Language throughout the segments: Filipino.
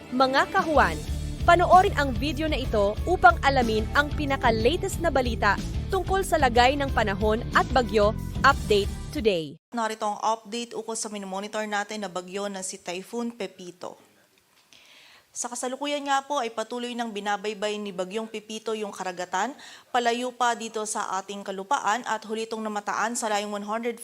Mga kahuan, panoorin ang video na ito upang alamin ang pinaka-latest na balita tungkol sa lagay ng panahon at bagyo. Update today. Narito ang update ukol sa minomonitor natin na bagyo na si Typhoon Pepito. Sa kasalukuyan nga po ay patuloy ng binabaybay ni Bagyong Pepito yung karagatan, palayo pa dito sa ating kalupaan at huli itong namataan sa layong 145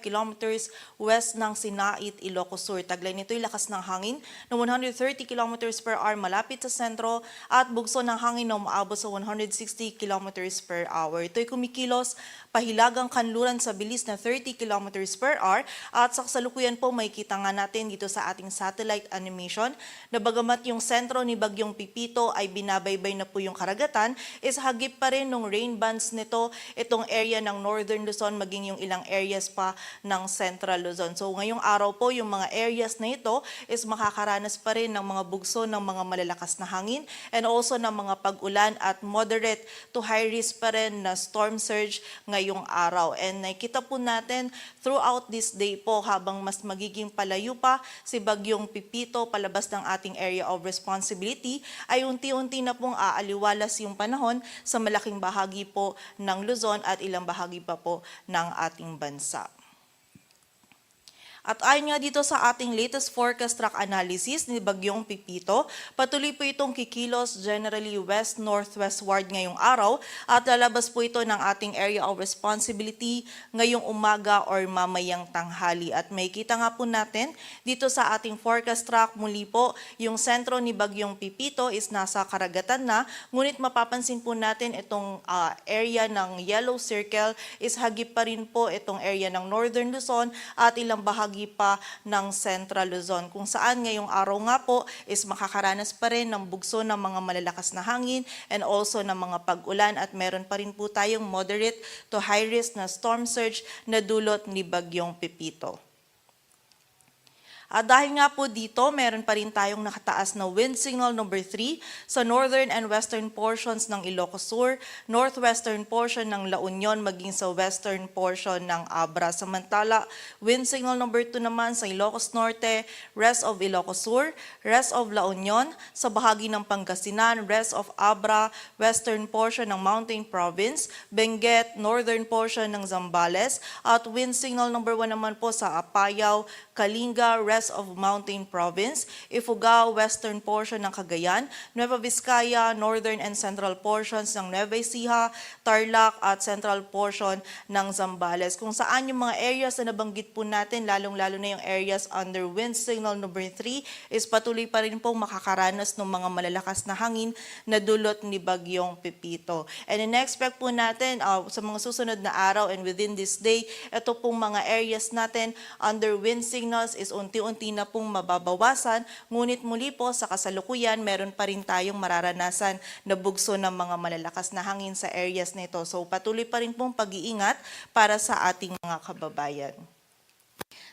kilometers west ng Sinait, Ilocos Sur. Taglay nito'y lakas ng hangin na 130 kilometers per hour malapit sa sentro at bugso ng hangin na umaabot sa 160 kilometers per hour. Ito'y kumikilos pahilagang kanluran sa bilis na 30 kilometers per hour at sa kasalukuyan po may kita nga natin dito sa ating satellite animation na bagamat yung sentro ni Bagyong Pepito ay binabaybay na po yung karagatan, is hagip pa rin ng rain bands nito itong area ng Northern Luzon maging yung ilang areas pa ng Central Luzon. So ngayong araw po yung mga areas na ito is makakaranas pa rin ng mga bugso ng mga malalakas na hangin and also ng mga pag-ulan at moderate to high risk pa rin na storm surge ngayong araw. And nakita po natin throughout this day po habang mas magiging palayo pa si Bagyong Pepito palabas ng ating area of responsibility ay unti-unti na pong aaliwalas yung panahon sa malaking bahagi po ng Luzon at ilang bahagi pa po ng ating bansa. At ayon nga dito sa ating latest forecast track analysis ni Bagyong Pepito, patuloy po itong kikilos generally west-northwestward ngayong araw at lalabas po ito ng ating area of responsibility ngayong umaga or mamayang tanghali. At may kita nga po natin dito sa ating forecast track muli po yung sentro ni Bagyong Pepito is nasa karagatan na, ngunit mapapansin po natin itong area ng yellow circle is hagip pa rin po itong area ng Northern Luzon at ilang bahagi pa ng Central Luzon, kung saan ngayong araw nga po is makakaranas pa rin ng bugso ng mga malalakas na hangin and also ng mga pag-ulan at meron pa rin po tayong moderate to high risk na storm surge na dulot ni Bagyong Pepito. At dahil nga po dito, meron pa rin tayong nakataas na wind signal number 3 sa northern and western portions ng Ilocos Sur, northwestern portion ng La Union, maging sa western portion ng Abra. Samantala, wind signal number 2 naman sa Ilocos Norte, rest of Ilocos Sur, rest of La Union, sa bahagi ng Pangasinan, rest of Abra, western portion ng Mountain Province, Benguet, northern portion ng Zambales, at wind signal number 1 naman po sa Apayao, Kalinga, rest of Mountain Province, Ifugao, western portion ng Cagayan, Nueva Vizcaya, northern and central portions ng Nueva Ecija, Tarlac at central portion ng Zambales. Kung saan yung mga areas na nabanggit po natin, lalong-lalo na yung areas under wind signal number 3, is patuloy pa rin pong makakaranas ng mga malalakas na hangin na dulot ni Bagyong Pepito. And in-expect po natin sa mga susunod na araw and within this day, ito pong mga areas natin under wind signals is unti-unti na pong mababawasan, ngunit muli po sa kasalukuyan, meron pa rin tayong mararanasan na bugso ng mga malalakas na hangin sa areas na ito. So patuloy pa rin pong pag-iingat para sa ating mga kababayan.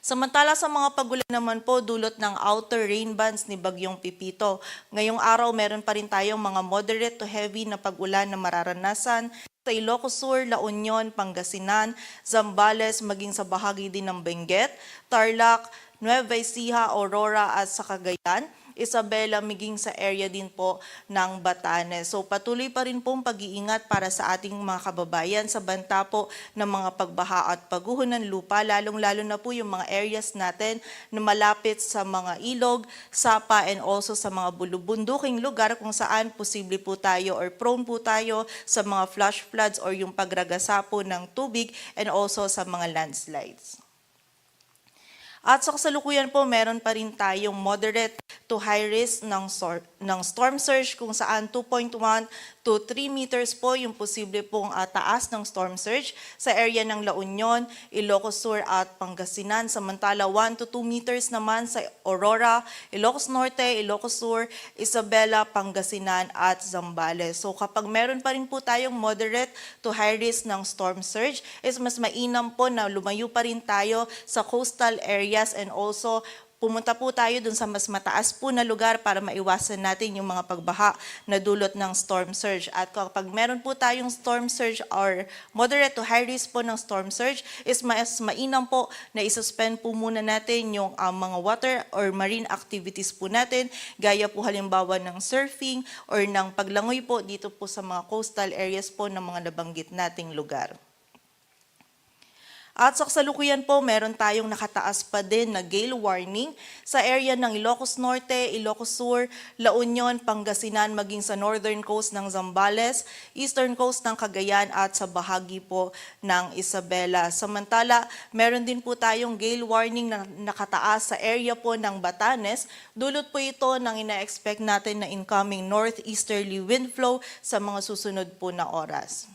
Samantala sa mga pagulan naman po dulot ng outer rain bands ni Bagyong Pepito, ngayong araw meron pa rin tayong mga moderate to heavy na pagulan na mararanasan sa Ilocos Sur, La Union, Pangasinan, Zambales, maging sa bahagi din ng Benguet, Tarlac, Nueva Ecija, Aurora at sa Cagayan, Isabela, maging sa area din po ng Batanes. So patuloy pa rin pong pag-iingat para sa ating mga kababayan sa banta po ng mga pagbaha at pagguho ng lupa, lalong-lalo na po yung mga areas natin na malapit sa mga ilog, sapa and also sa mga bulubunduking lugar kung saan posible po tayo or prone po tayo sa mga flash floods or yung pagragasa po ng tubig and also sa mga landslides. At sa kasalukuyan po, meron pa rin tayong moderate to high risk ng storm surge kung saan 2.1 to 3 meters po yung posible pong taas ng storm surge sa area ng La Union, Ilocos Sur at Pangasinan. Samantala 1 to 2 meters naman sa Aurora, Ilocos Norte, Ilocos Sur, Isabela, Pangasinan at Zambales. So kapag meron pa rin po tayong moderate to high risk ng storm surge, is mas mainam po na lumayo pa rin tayo sa coastal areas and also pumunta po tayo dun sa mas mataas po na lugar para maiwasan natin yung mga pagbaha na dulot ng storm surge. At kapag meron po tayong storm surge or moderate to high risk po ng storm surge, is mas mainam po na isuspend po muna natin yung mga water or marine activities po natin, gaya po halimbawa ng surfing or ng paglangoy po dito po sa mga coastal areas po ng mga nabanggit nating lugar. At sa kasalukuyan po, meron tayong nakataas pa din na gale warning sa area ng Ilocos Norte, Ilocos Sur, La Union, Pangasinan, maging sa northern coast ng Zambales, eastern coast ng Cagayan at sa bahagi po ng Isabela. Samantala, meron din po tayong gale warning na nakataas sa area po ng Batanes. Dulot po ito ng ina-expect natin na incoming northeasterly wind flow sa mga susunod po na oras.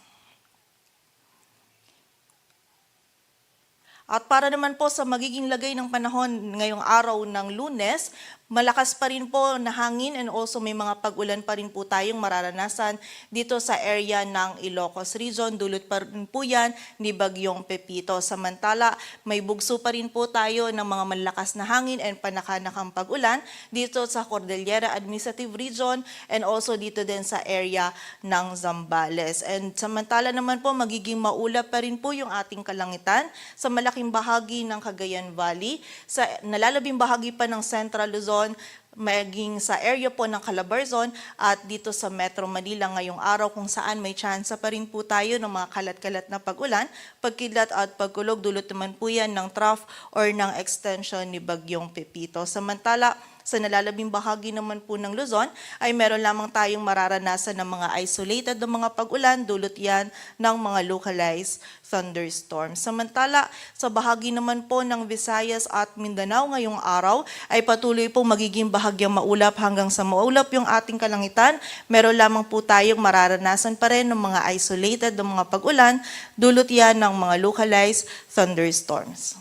At para naman po sa magiging lagay ng panahon ngayong araw ng Lunes, malakas pa rin po na hangin and also may mga pag-ulan pa rin po tayong mararanasan dito sa area ng Ilocos Region. Dulot pa rin po yan ni Bagyong Pepito. Samantala, may bugso pa rin po tayo ng mga malakas na hangin and panakanakang pag-ulan dito sa Cordillera Administrative Region and also dito din sa area ng Zambales. And samantala naman po, magiging maulap pa rin po yung ating kalangitan sa malaking bahagi ng Cagayan Valley, sa nalalabing bahagi pa ng Central Luzon, maging sa area po ng Calabarzon at dito sa Metro Manila ngayong araw kung saan may tsansa pa rin po tayo ng mga kalat-kalat na pag-ulan, pagkidlat at pagkulog. Dulot naman po yan ng trough or ng extension ni Bagyong Pepito. Samantala, sa nalalabing bahagi naman po ng Luzon ay meron lamang tayong mararanasan ng mga isolated na mga pag-ulan, dulot yan ng mga localized thunderstorms. Samantala, sa bahagi naman po ng Visayas at Mindanao ngayong araw ay patuloy po magiging bahagyang maulap hanggang sa maulap yung ating kalangitan. Meron lamang po tayong mararanasan pa rin ng mga isolated na mga pag-ulan, dulot yan ng mga localized thunderstorms.